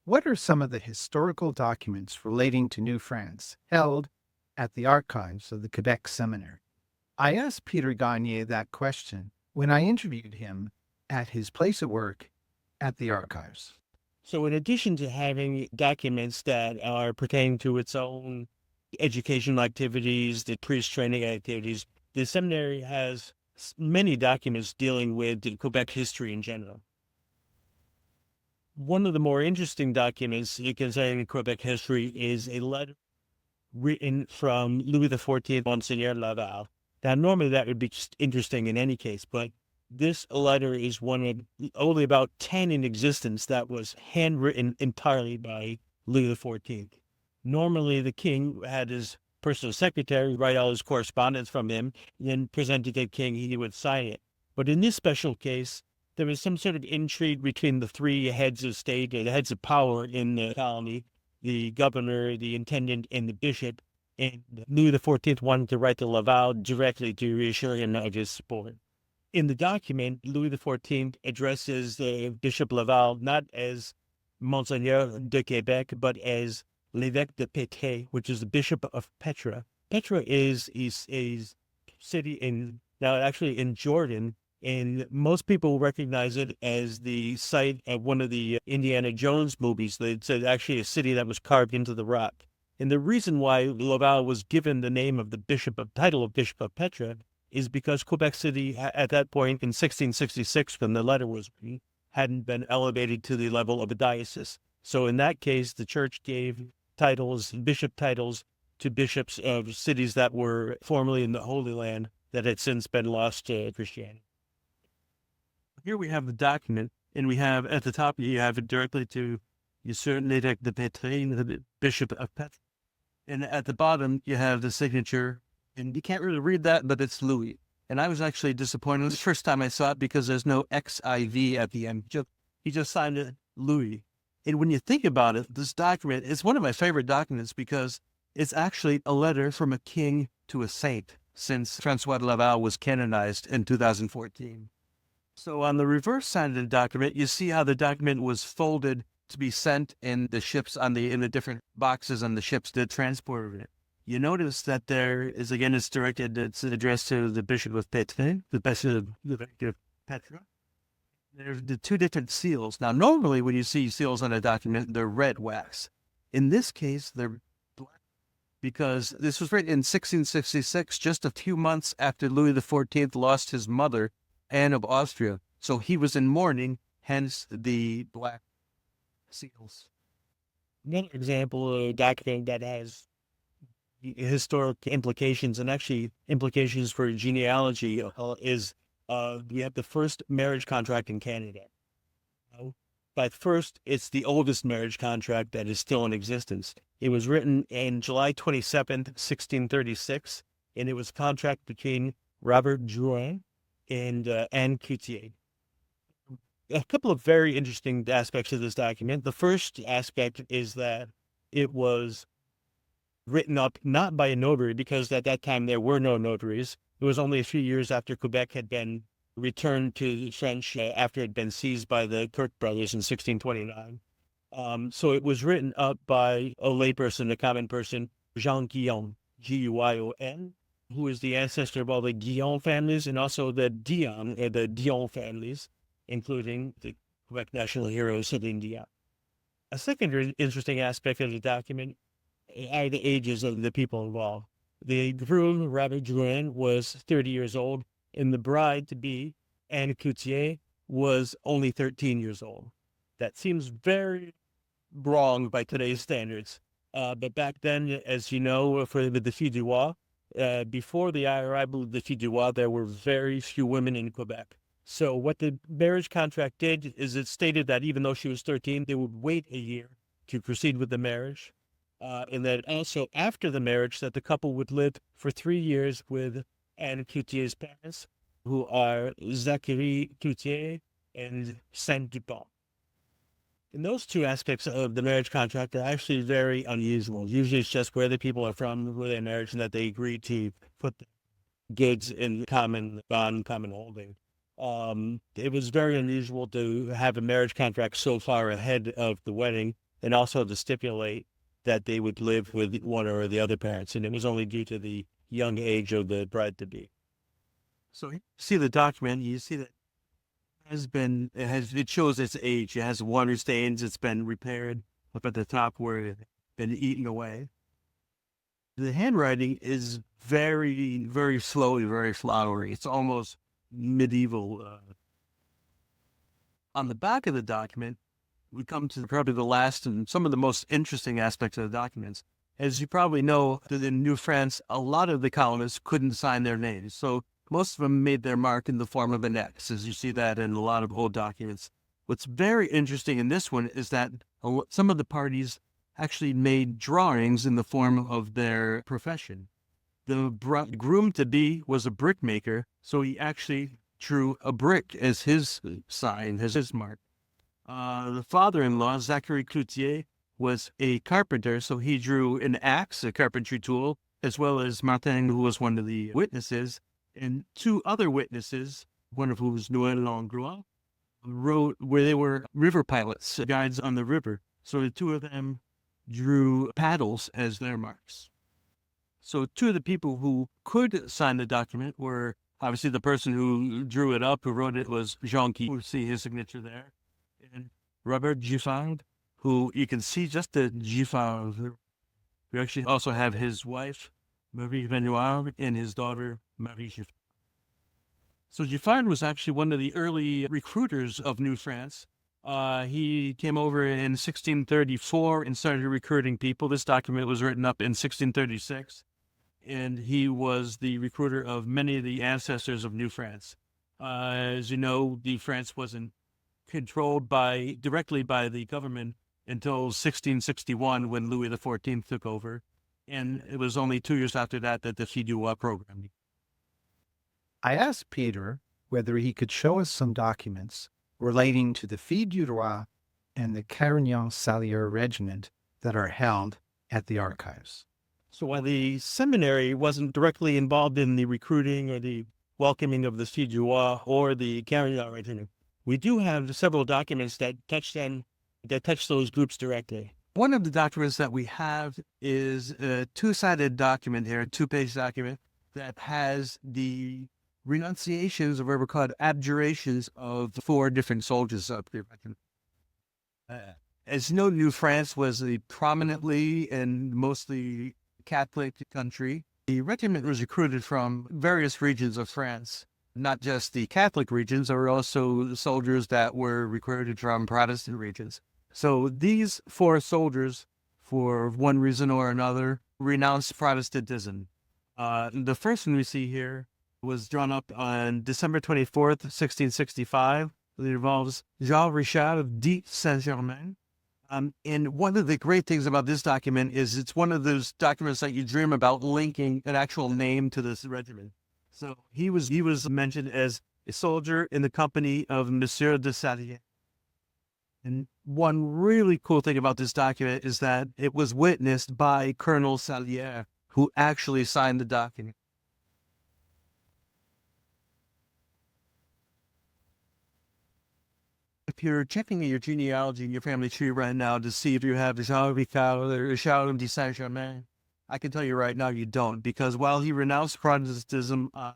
What are some of the historical documents relating to New France held at the archives of the Quebec Seminary? I asked Peter Gagné that question when I interviewed him at his place of work at the archives. So, in addition to having documents that are pertaining to its own educational activities, the priest training activities, the seminary has many documents dealing with the Quebec history in general. One of the more interesting documents concerning Quebec history is a letter written from Louis XIV, Monseigneur Laval. Now, normally that would be just interesting in any case, but this letter is one of only about 10 in existence that was handwritten entirely by Louis XIV. Normally, the king had his personal secretary write all his correspondence from him, and then present it to the king, he would sign it. But in this special case, there was some sort of intrigue between the three heads of state, the heads of power in the colony, the governor, the intendant, and the bishop. And Louis XIV wanted to write to Laval directly to reassure him of his support. In the document, Louis XIV addresses Bishop Laval not as Monseigneur de Quebec, but as l'évêque de Petre, which is the bishop of Petra. Petra is a city in Jordan, and most people recognize it as the site of one of the Indiana Jones movies. It's actually a city that was carved into the rock. And the reason why Laval was given the name of the title of Bishop of Petra is because Quebec City, at that point in 1666, when the letter was written, hadn't been elevated to the level of a diocese. So in that case, the church gave bishop titles, to bishops of cities that were formerly in the Holy Land that had since been lost to Christianity. Here we have the document, and we have at the top, you have it directly to l'évêque de Petre, the Bishop of Petra. And at the bottom, you have the signature, and you can't really read that, but it's Louis. And I was actually disappointed the first time I saw it because there's no XIV at the end. He just signed it Louis. And when you think about it, this document is one of my favorite documents because it's actually a letter from a king to a saint since Francois de Laval was canonized in 2014. So on the reverse side of the document, you see how the document was folded to be sent in the ships in the different boxes on the ships that transported it. You notice that there is, again, it's addressed to the Bishop of Petra, the Bishop of Petra. There's the two different seals. Now, normally when you see seals on a document, they're red wax. In this case, they're black because this was written in 1666, just a few months after Louis XIV lost his mother, Anne of Austria. So he was in mourning, hence the black seals. Another example of a document that has historic implications and actually implications for genealogy is we have the first marriage contract in Canada. But first, it's the oldest marriage contract that is still in existence. It was written in July 27th, 1636, and it was a contract between Robert Drouin and Anne Coutier. A couple of very interesting aspects of this document. The first aspect is that it was written up not by a notary, because at that time there were no notaries. It was only a few years after Quebec had been returned to the French after it had been seized by the Kirk brothers in 1629. So it was written up by a layperson, a common person, Jean Guyon, Guyon, who is the ancestor of all the Guyon families and also the Dion families, including the Quebec national hero, Celine Dion. A second interesting aspect of the document are the ages of the people involved. The groom, Robert Drouin, was 30 years old, and the bride-to-be, Anne Coutier, was only 13 years old. That seems very wrong by today's standards. But back then, as you know, for the filles du roi, before the arrival of the filles du roi, there were very few women in Quebec. So what the marriage contract did is it stated that even though she was 13, they would wait a year to proceed with the marriage. And that also after the marriage, that the couple would live for 3 years with Anne Coutier's parents, who are Zachary Coutier and Saint Dupont. And those two aspects of the marriage contract are actually very unusual. Usually it's just where the people are from, who they're married, and that they agree to put the goods in common bond, common holding. It was very unusual to have a marriage contract so far ahead of the wedding. and also to stipulate that they would live with one or the other parents, and it was only due to the young age of the bride-to-be. So you see the document, you see that it shows its age. It has water stains, it's been repaired up at the top where it had been eaten away. The handwriting is very, very slowly, very flowery. It's almost medieval. On the back of the document, we come to probably the last and some of the most interesting aspects of the documents. As you probably know, in New France, a lot of the colonists couldn't sign their names. So most of them made their mark in the form of an X, as you see that in a lot of old documents. What's very interesting in this one is that some of the parties actually made drawings in the form of their profession. The groom-to-be was a brickmaker, so he actually drew a brick as his sign, as his mark. The father-in-law, Zachary Cloutier, was a carpenter, so he drew an axe, a carpentry tool, as well as Martin, who was one of the witnesses, and two other witnesses, one of whom was Noël Langlois, wrote where they were river pilots, guides on the river. So the two of them drew paddles as their marks. So two of the people who could sign the document were obviously the person who drew it up, who wrote it was Jean Guy. You see his signature there. And Robert Giffard, who you can see just the Giffard. We actually also have his wife, Marie Venoir, and his daughter, Marie Giffard. So Giffard was actually one of the early recruiters of New France. He came over in 1634 and started recruiting people. This document was written up in 1636, and he was the recruiter of many of the ancestors of New France. As you know, New France wasn't controlled directly by the government until 1661 when Louis XIV took over, and it was only 2 years after that that the Filles du Roi program. I asked Peter whether he could show us some documents relating to the Filles du Roi and the Carignan-Salières regiment that are held at the archives. So while the seminary wasn't directly involved in the recruiting or the welcoming of the Filles du Roi or the Carignan regiment, we do have several documents that touch those groups directly. One of the documents that we have is a two-sided document here, a two-page document that has the renunciations, or what were called abjurations, of 4 different soldiers up there. As you know, New France was a prominently and mostly Catholic country. The regiment was recruited from various regions of France, not just the Catholic regions. There were also soldiers that were recruited from Protestant regions. So these 4 soldiers, for one reason or another, renounced Protestantism. The first one we see here was drawn up on December 24th, 1665. It involves Jean Richard de Saint-Germain. And one of the great things about this document is it's one of those documents that you dream about linking an actual name to this regiment. So he was mentioned as a soldier in the company of Monsieur de Salières. And one really cool thing about this document is that it was witnessed by Colonel Salières, who actually signed the document. If you're checking your genealogy in your family tree right now to see if you have Jean Richard or Charles de Saint-Germain, I can tell you right now you don't, because while he renounced Protestantism on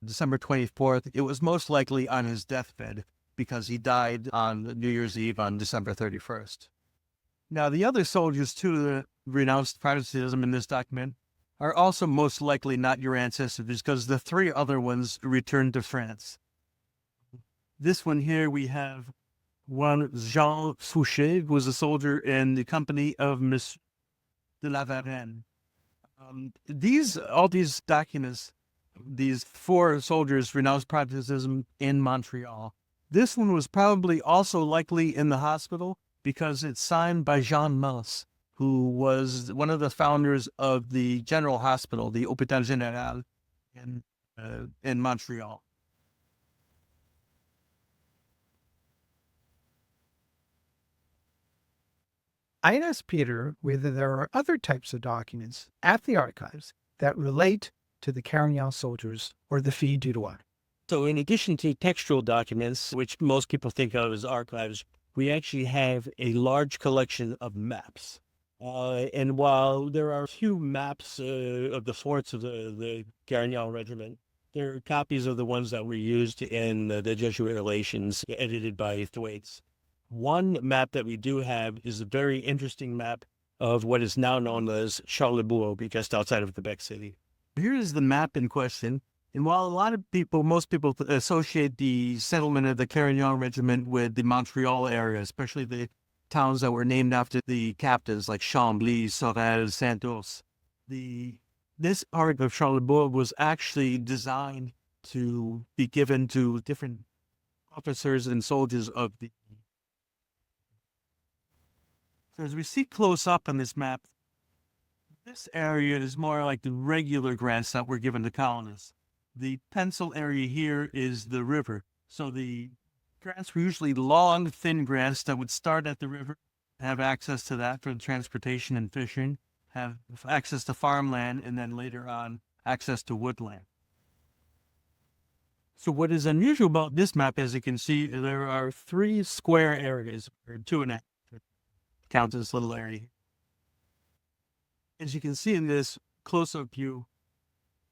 December 24th, it was most likely on his deathbed, because he died on New Year's Eve on December 31st. Now, the other soldiers, too, that renounced Protestantism in this document are also most likely not your ancestors, because the 3 other ones returned to France. This one here, we have one Jean Fouché, who was a soldier in the company of Monsieur de la Varenne. All these documents, these 4 soldiers renounced Protestantism in Montreal. This one was probably also likely in the hospital because it's signed by Jean Mas, who was one of the founders of the General Hospital, the Hôpital Général in Montreal. I asked Peter whether there are other types of documents at the archives that relate to the Carignan soldiers or the Filles du Roi. So in addition to textual documents, which most people think of as archives, we actually have a large collection of maps. And while there are a few maps of the forts of the Carignan Regiment, there are copies of the ones that were used in the Jesuit Relations, edited by Thwaites. One map that we do have is a very interesting map of what is now known as Charlebourg, just outside of Quebec City. Here is the map in question. And while most people associate the settlement of the Carignan Regiment with the Montreal area, especially the towns that were named after the captains like Chambly, Sorel, Saint-Ours, this part of Charlebourg was actually designed to be given to different officers and soldiers of the. So as we see close up on this map, this area is more like the regular grants that were given to colonists. The pencil area here is the river. So the grants were usually long, thin grants that would start at the river, have access to that for transportation and fishing, have access to farmland, and then later on, access to woodland. So what is unusual about this map, as you can see, there are 3 square areas, or 2.5, counts this little area. As you can see in this close-up view,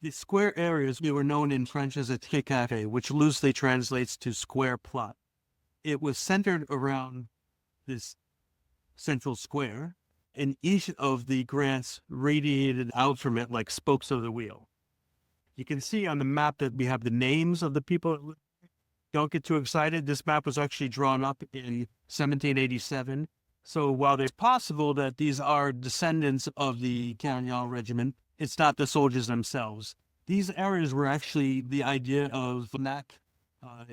the square areas were known in French as a trait carré, which loosely translates to square plot. It was centered around this central square, and each of the grants radiated out from it like spokes of the wheel. You can see on the map that we have the names of the people. Don't get too excited. This map was actually drawn up in 1787. So while it's possible that these are descendants of the Carignan Regiment, it's not the soldiers themselves. These areas were actually the idea of Fnac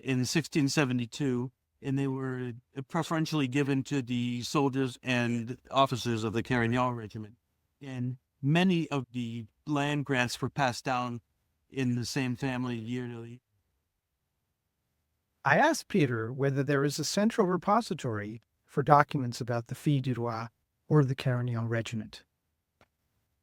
in 1672, and they were preferentially given to the soldiers and officers of the Carignan Regiment. And many of the land grants were passed down in the same family yearly. I asked Peter whether there is a central repository for documents about the Filles du Roi or the Carignan Regiment.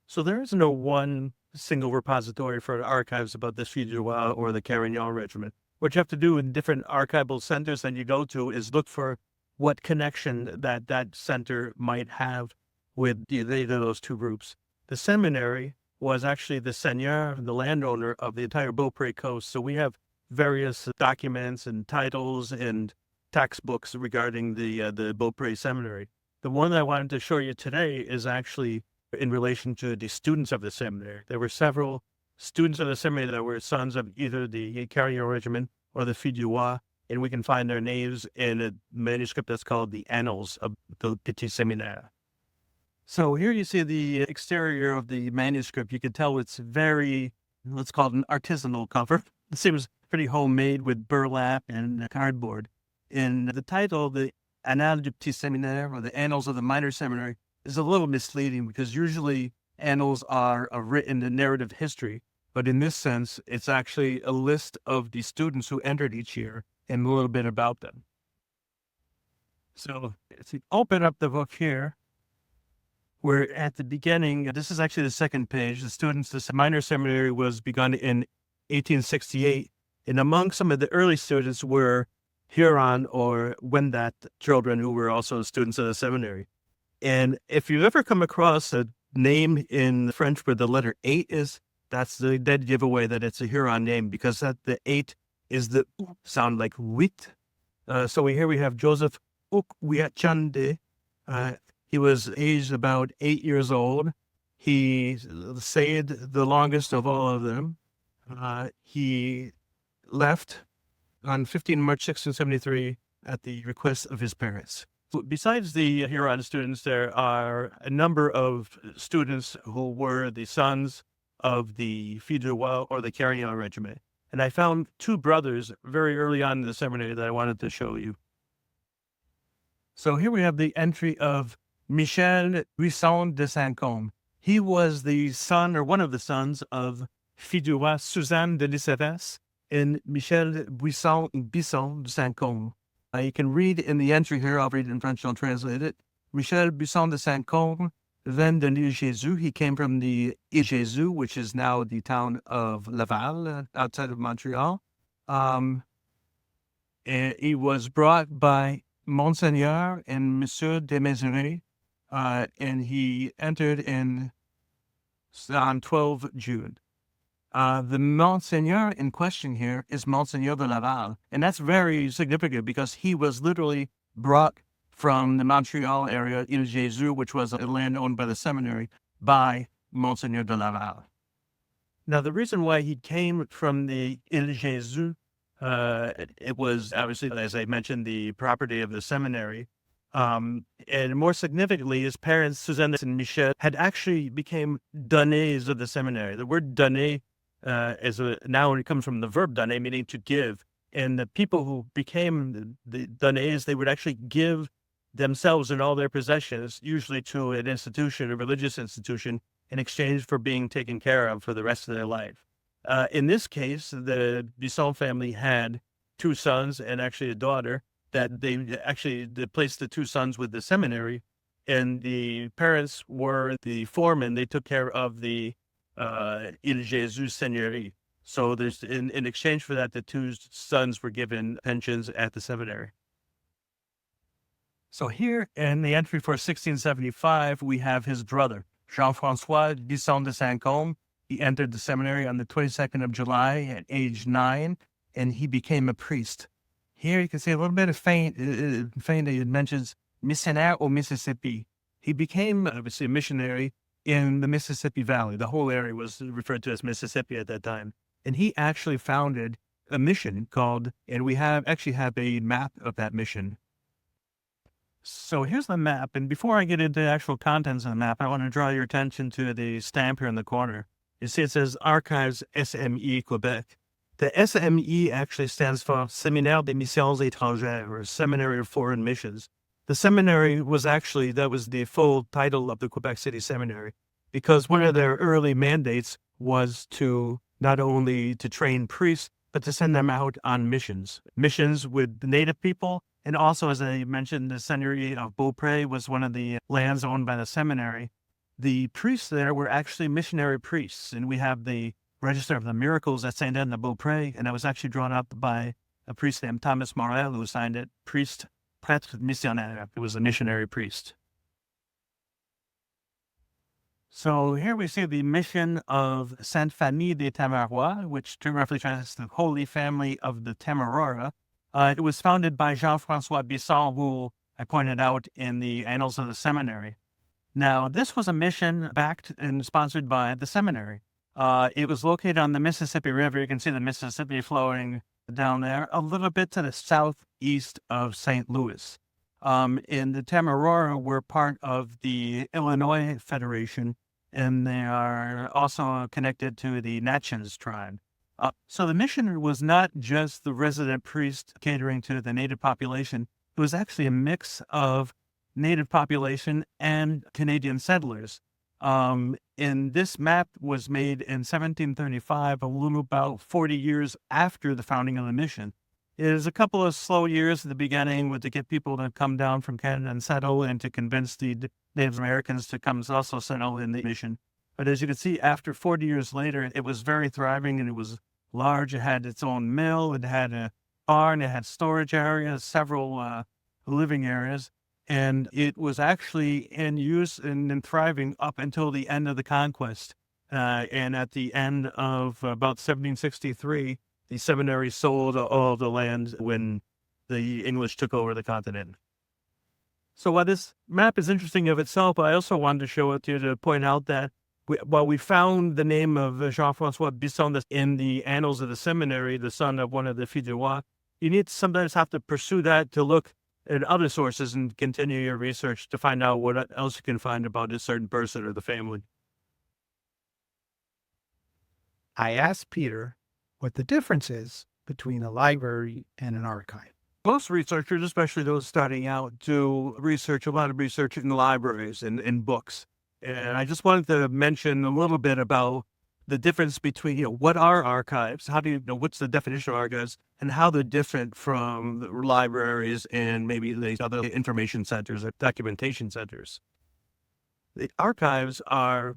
So there is no one single repository for archives about the Filles du Roi or the Carignan Regiment. What you have to do in different archival centers that you go to is look for what connection that center might have with either of those 2 groups. The seminary was actually the seigneur, the landowner of the entire Beaupré coast. So we have various documents and titles and tax books regarding the Beaupré Seminary. The one that I wanted to show you today is actually in relation to the students of the seminary. There were several students of the seminary that were sons of either the Carignan Regiment or the Filles du Roi, and we can find their names in a manuscript that's called the Annals of the Petit Séminaire. So here you see the exterior of the manuscript. You can tell it's very, let's call it an artisanal cover. It seems pretty homemade with burlap and cardboard. And the title, the Annales du Petit Séminaire, or the Annals of the Minor Seminary, is a little misleading because usually annals are a written narrative history. But in this sense, it's actually a list of the students who entered each year and a little bit about them. So if you open up the book here, we're at the beginning. This is actually the second page. The minor seminary was begun in 1868. And among some of the early students were Huron or Wendat children who were also students of the seminary. And if you've ever come across a name in French where the letter 8 is, that's the dead giveaway that it's a Huron name, because the 8 is the sound like huit. So here we have Joseph Ukwiachande. He was aged about 8 years old. He stayed the longest of all of them. He left on 15 March 1673 at the request of his parents. Besides the Huron students, there are a number of students who were the sons of the Filles du Roi or the Carignan Regiment. And I found 2 brothers very early on in the seminary that I wanted to show you. So here we have the entry of Michel Buisson de Saint-Combe. He was the son or one of the sons of Filles du Roi Suzanne de Lisserès and Michel Buisson de Saint-Combe. You can read in the entry here, I'll read it in French, I'll translate it. Michel Buisson de Saint-Combe, then de l'Île Jésus. He came from the Île Jésus, which is now the town of Laval, outside of Montreal. And he was brought by Monseigneur and Monsieur de Maisonneuve, and he entered on 12 June. The Monseigneur in question here is Monseigneur de Laval, and that's very significant because he was literally brought from the Montreal area, Ile Jésus, which was a land owned by the seminary, by Monseigneur de Laval. Now, the reason why he came from the Ile Jésus, it was obviously, as I mentioned, the property of the seminary. And more significantly, his parents, Suzanne and Michel, had actually became donnés of the seminary. The word donné now it comes from the verb donner, meaning to give. And the people who became the donnés, they would actually give themselves and all their possessions, usually to an institution, a religious institution, in exchange for being taken care of for the rest of their life. In this case, the Bisson family had two sons and actually a daughter that they placed the two sons with the seminary, and the parents were the foremen. They took care of the Ile Jésus Seigneurie. So there's in exchange for that, the two sons were given pensions at the seminary. So here in the entry for 1675, we have his brother, Jean-François Bisson de Saint-Côme. He entered the seminary on the 22nd of July at age 9, and he became a priest. Here you can see a little bit of feint that it mentions missionnaire au Mississippi. He became obviously a missionary in the Mississippi Valley. The whole area was referred to as Mississippi at that time. And he actually founded a mission called, and we actually have a map of that mission. So here's the map. And before I get into the actual contents of the map, I want to draw your attention to the stamp here in the corner. You see it says Archives SME Quebec. The SME actually stands for Seminaire des Missions Étrangères, or Seminary of Foreign Missions. The seminary was actually, that was the full title of the Quebec City Seminary, because one of their early mandates was to not only to train priests, but to send them out on missions with the native people. And also, as I mentioned, the Seminary of Beaupré was one of the lands owned by the seminary. The priests there were actually missionary priests, and we have the Register of the Miracles at Saint Anne de Beaupré, and it was actually drawn up by a priest named Thomas Morel, who signed it, prêtre missionnaire. It was a missionary priest. So here we see the mission of Sainte Famille des Tamarois, which roughly translates to the Holy Family of the Tamarora. It was founded by Jean-François Bisson, who I pointed out in the Annals of the Seminary. Now, this was a mission backed and sponsored by the seminary. It was located on the Mississippi River. You can see the Mississippi flowing down there, a little bit to the southeast of St. Louis. And the Tamarora were part of the Illinois Federation, and they are also connected to the Natchez tribe. So the mission was not just the resident priest catering to the native population. It was actually a mix of native population and Canadian settlers. And this map was made in 1735, a little about 40 years after the founding of the mission. It is a couple of slow years at the beginning to get people to come down from Canada and settle, and to convince the Native Americans to come also settle in the mission. But as you can see, after 40 years later, it was very thriving, and it was large. It had its own mill. It had a barn. It had storage areas, several living areas. And it was actually in use and thriving up until the end of the conquest. And at the end of about 1763, the seminary sold all the land when the English took over the continent. So while this map is interesting of itself, I also wanted to show it to you to point out that while we found the name of Jean-François Bisson in the Annals of the Seminary, the son of one of the filles du roi, you need to sometimes have to pursue that to look at other sources and continue your research to find out what else you can find about a certain person or the family. I asked Peter what the difference is between a library and an archive. Most researchers, especially those starting out, do a lot of research in libraries and in books. And I just wanted to mention a little bit about the difference between, what are archives? How do what's the definition of archives, and how they're different from the libraries and maybe the other information centers or documentation centers. The archives are,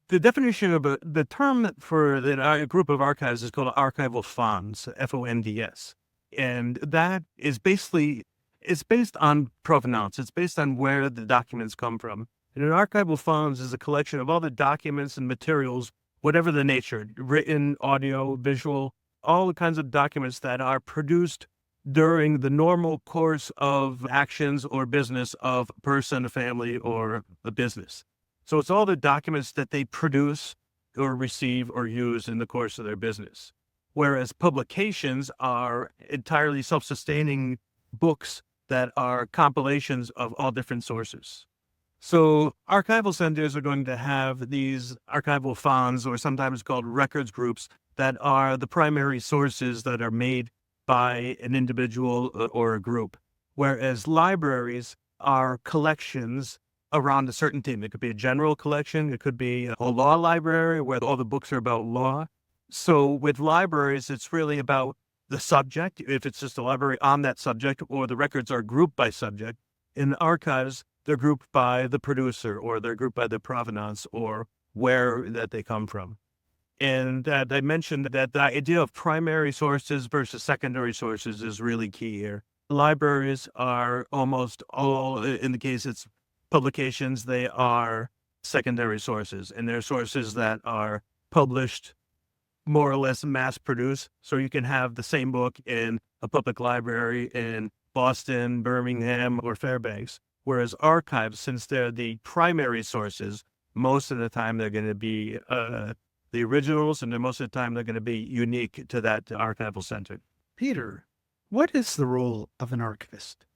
the definition of the term for a group of archives is called archival fonds, FONDS. And that is basically It's based on provenance. It's based on where the documents come from. And an archival funds is a collection of all the documents and materials, whatever the nature, written, audio, visual, all the kinds of documents that are produced during the normal course of actions or business of a person, a family, or a business. So it's all the documents that they produce or receive or use in the course of their business. Whereas publications are entirely self-sustaining books that are compilations of all different sources. So archival centers are going to have these archival fonds, or sometimes called records groups, that are the primary sources that are made by an individual or a group. Whereas libraries are collections around a certain theme. It could be a general collection. It could be a law library where all the books are about law. So with libraries, it's really about the subject, if it's just a library on that subject, or the records are grouped by subject. In archives, they're grouped by the producer, or they're grouped by the provenance, or where that they come from. And I mentioned that the idea of primary sources versus secondary sources is really key here. Libraries are almost all, in the case it's publications, they are secondary sources, and they're sources that are published, more or less mass produced. So you can have the same book in a public library in Boston, Birmingham, or Fairbanks. Whereas archives, since they're the primary sources, most of the time they're going to be the originals, and most of the time they're going to be unique to that archival center. Peter, what is the role of an archivist?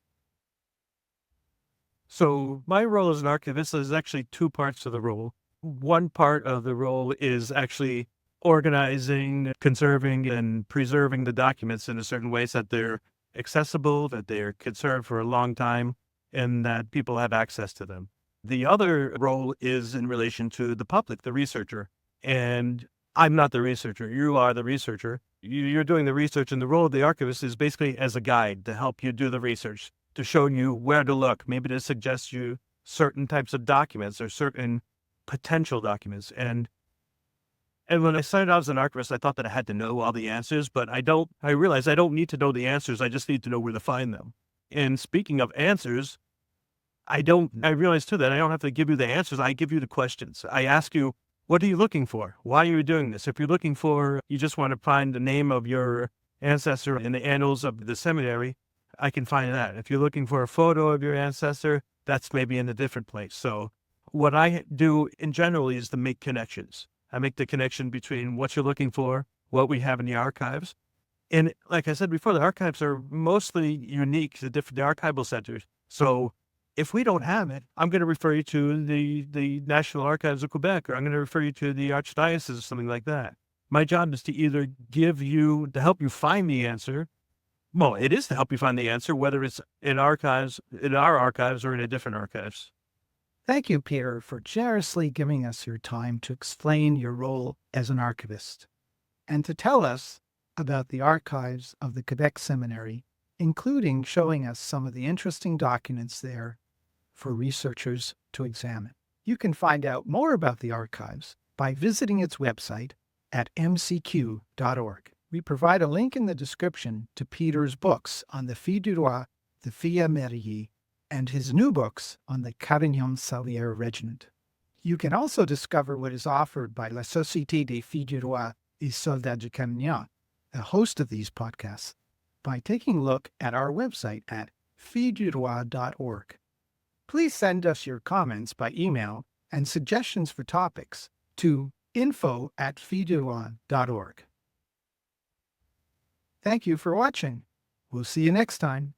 So my role as an archivist is actually two parts to the role. One part of the role is actually organizing, conserving, and preserving the documents in a certain way so that they're accessible, that they're conserved for a long time, and that people have access to them. The other role is in relation to the public, the researcher. And I'm not the researcher. You are the researcher. You're doing the research, and the role of the archivist is basically as a guide to help you do the research, to show you where to look, maybe to suggest you certain types of documents or certain potential documents. And when I started out as an archivist, I thought that I had to know all the answers, but I don't. I realized I don't need to know the answers. I just need to know where to find them. And speaking of answers, I realized too that I don't have to give you the answers. I give you the questions. I ask you, what are you looking for? Why are you doing this? If you're looking for, you just want to find the name of your ancestor in the annals of the seminary, I can find that. If you're looking for a photo of your ancestor, that's maybe in a different place. So what I do in general is to make connections. I make the connection between what you're looking for, what we have in the archives. And like I said before, the archives are mostly unique to the archival centers. So if we don't have it, I'm going to refer you to the National Archives of Quebec, or I'm going to refer you to the Archdiocese or something like that. My job is to either to help you find the answer. Well, it is to help you find the answer, whether it's in our archives or in a different archives. Thank you, Peter, for generously giving us your time to explain your role as an archivist and to tell us about the archives of the Quebec Seminary, including showing us some of the interesting documents there for researchers to examine. You can find out more about the archives by visiting its website at mcq.org. We provide a link in the description to Peter's books on the Filles du Roi, the Filles Amériques, and his new books on the Carignan-Salières Regiment. You can also discover what is offered by La Société des Filles du Roi et Soldats du Carignan, the host of these podcasts, by taking a look at our website at fillesduroi.org. Please send us your comments by email and suggestions for topics to info@fillesduroi.org. Thank you for watching. We'll see you next time.